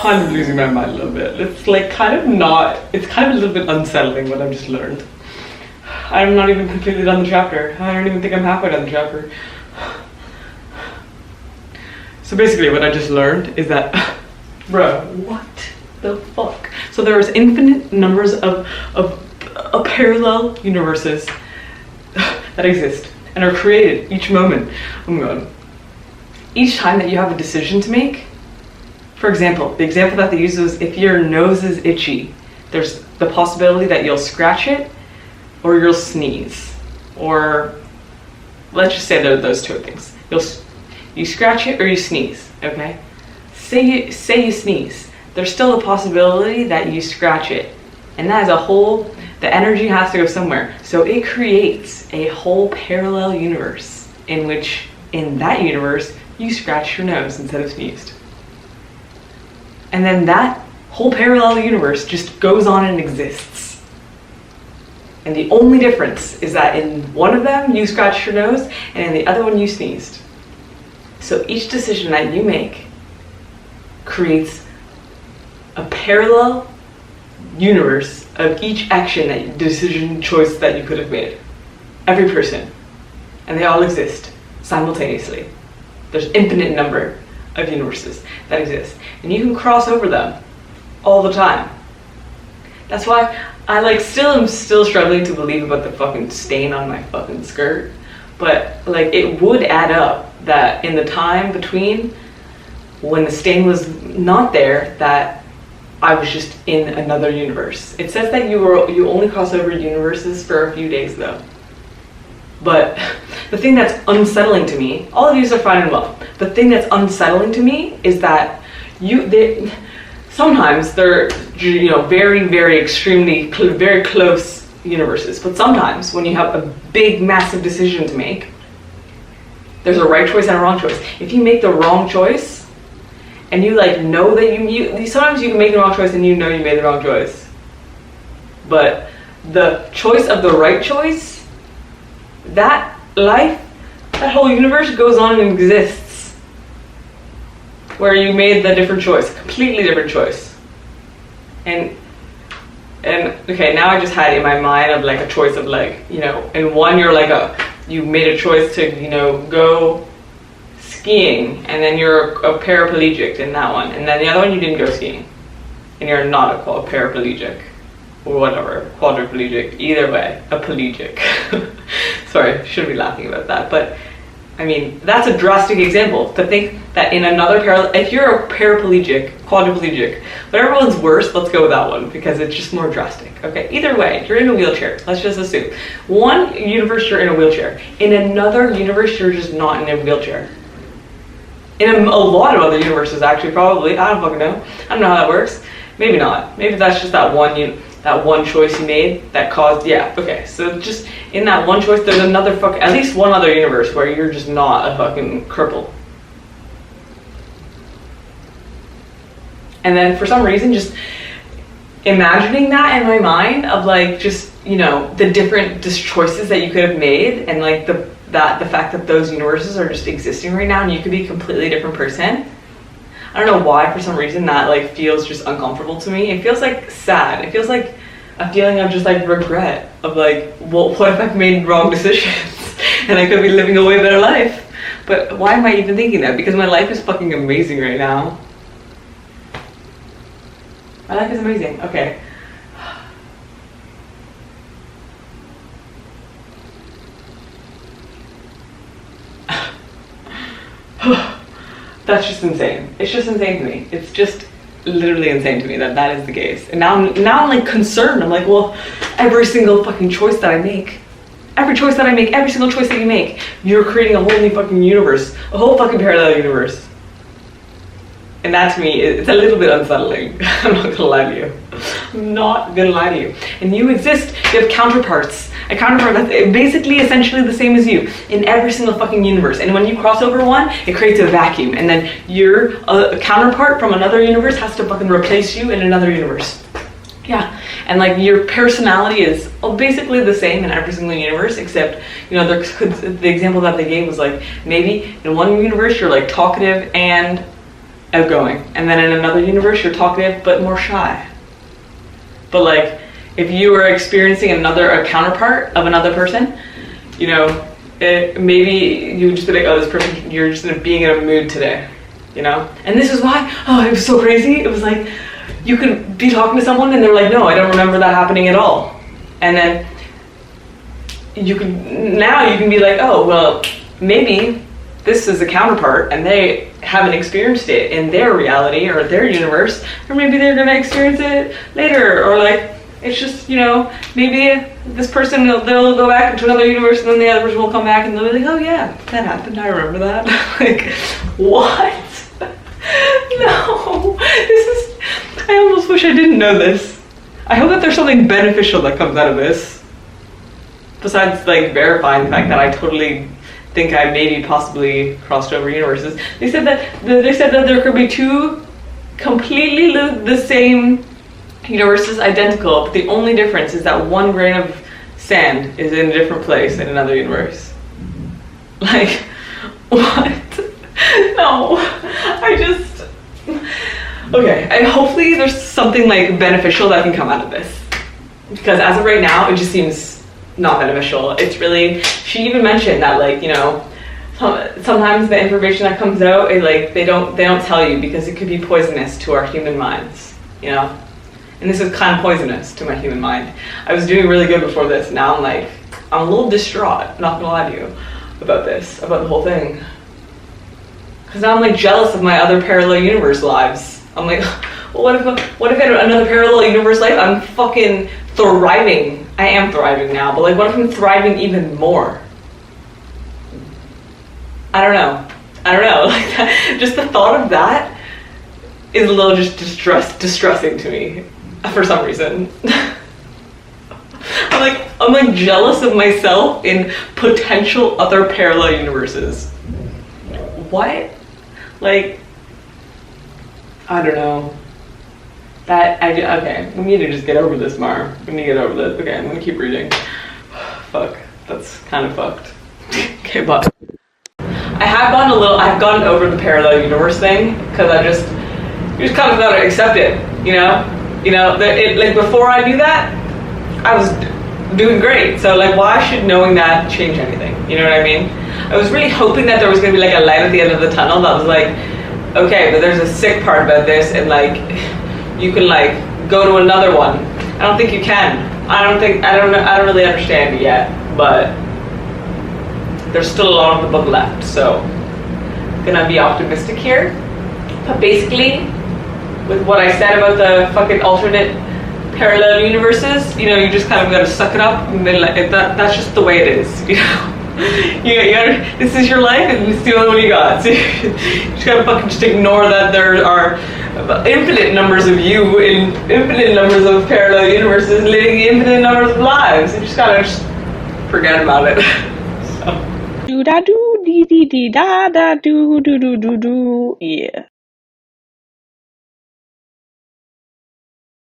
kind of losing my mind a little bit. It's like kind of not, it's kind of a little bit unsettling what I've just learned. I'm not even completely done the chapter. I don't even think I'm halfway done the chapter. So basically what I just learned is that, bro, what the fuck? So there's infinite numbers of parallel universes that exist and are created each moment. Oh my god. Each time that you have a decision to make, for example, the example that they use is if your nose is itchy, there's the possibility that you'll scratch it or you'll sneeze. Or let's just say there are those two things. You scratch it or you sneeze, okay? Say you sneeze. There's still a possibility that you scratch it. And that as a whole, the energy has to go somewhere. So it creates a whole parallel universe in which, in that universe, you scratch your nose instead of sneezed. And then that whole parallel universe just goes on and exists. And the only difference is that in one of them, you scratched your nose, and in the other one, you sneezed. So each decision that you make creates a parallel universe of each action, decision, choice that you could have made. Every person. And they all exist simultaneously. There's infinite number of universes that exist. And you can cross over them all the time. That's why I am still struggling to believe about the fucking stain on my fucking skirt. But like it would add up that in the time between when the stain was not there, that I was just in another universe. It says that you only cross over universes for a few days though. But the thing that's unsettling to me, all of these are fine and well. The thing that's unsettling to me is that sometimes they're very, very extremely, very close universes. But sometimes when you have a big, massive decision to make, there's a right choice and a wrong choice. If you make the wrong choice, and you know that sometimes you can make the wrong choice and you know you made the wrong choice. But the choice of the right choice, that life, that whole universe goes on and exists. Where you made the different choice, completely different choice. And okay, now I just had in my mind of a choice of in one you made a choice to go skiing, and then you're a paraplegic in that one, and then the other one you didn't go skiing, and you're not a paraplegic or whatever, quadriplegic, either way, a pelegic. Sorry, shouldn't be laughing about that, but I mean that's a drastic example to think that in another if you're a paraplegic, quadriplegic, whatever one's worse, let's go with that one because it's just more drastic. Okay, either way, you're in a wheelchair. Let's just assume one universe you're in a wheelchair, in another universe you're just not in a wheelchair. In a lot of other universes, actually, probably. I don't fucking know. I don't know how that works. Maybe not. Maybe that's just that one choice you made that caused. Yeah. Okay. So just in that one choice, there's at least one other universe where you're just not a fucking cripple. And then for some reason, just imagining that in my mind of the different choices that you could have made, and the fact that those universes are just existing right now and you could be a completely different person. I don't know why, for some reason that feels just uncomfortable to me. It feels sad. It feels like a feeling of just regret of well, what if I've made wrong decisions and I could be living a way better life? But why am I even thinking that? Because my life is fucking amazing right now. My life is amazing. Okay. That's just insane. It's just insane to me. It's just literally insane to me that is the case. And now I'm concerned. I'm well, every single fucking choice that I make, every single choice that you make, you're creating a whole new fucking universe, a whole fucking parallel universe. And that to me, it's a little bit unsettling. I'm not gonna lie to you. I'm not gonna lie to you. And you exist, you have counterparts. A counterpart that's basically essentially the same as you in every single fucking universe. And when you cross over one, it creates a vacuum. And then your counterpart from another universe has to fucking replace you in another universe. Yeah. And your personality is basically the same in every single universe, except, the example that they gave was maybe in one universe you're talkative and outgoing, and then in another universe you're talkative but more shy. But like, if you were experiencing a counterpart of another person, you know, maybe you would just be like, oh, this person, you're just being in a mood today, you know? And this is why, oh, it was so crazy. It was like, you could be talking to someone and they're like, no, I don't remember that happening at all. And then now you can be like, oh, well, maybe this is a counterpart and they haven't experienced it in their reality or their universe, or maybe they're gonna experience it later, or like, it's just, you know, maybe this person, they'll go back into another universe and then the other person will come back and they'll be like, oh yeah, that happened, I remember that. Like, what? No, I almost wish I didn't know this. I hope that there's something beneficial that comes out of this. Besides like verifying the fact that I totally think I maybe possibly crossed over universes. They said that there could be two completely the same universes, identical, but the only difference is that one grain of sand is in a different place in another universe. Like, what? No, okay, hopefully there's something like beneficial that can come out of this, because as of right now it just seems not beneficial. It's really, she even mentioned that, like, you know, sometimes the information that comes out is like they don't tell you because it could be poisonous to our human minds, you know. And this is kind of poisonous to my human mind. I was doing really good before this. Now I'm a little distraught, not gonna lie to you, about the whole thing. Because now I'm like jealous of my other parallel universe lives. I'm like, well, what if in another parallel universe life I'm fucking thriving? I am thriving now, but like, what if I'm thriving even more? I don't know. Like that, just the thought of that is a little just distressing to me for some reason. I'm like jealous of myself in potential other parallel universes. What? Like, I don't know. Okay, we need to just get over this, Mar. We need to get over this. Okay, I'm gonna keep reading. Fuck, that's kind of fucked. Okay, but I've gotten over the parallel universe thing, because you just kind of gotta accept it, you know? Like before I knew that, I was doing great. So like, why should knowing that change anything? You know what I mean? I was really hoping that there was gonna be like a light at the end of the tunnel that was like, okay, but there's a sick part about this, and like, you can like go to another one. I don't think you can. I don't really understand it yet, but there's still a lot of the book left, so I'm gonna be optimistic here. But basically, with what I said about the fucking alternate parallel universes, you know, you just kind of gotta suck it up and then like, that's just the way it is, you know? This is your life and it's the only one you got. So you just gotta fucking just ignore that there are infinite numbers of you in infinite numbers of parallel universes living infinite numbers of lives. You just gotta forget about it. So. Do da do dee dee dee da da do do do do do. Yeah.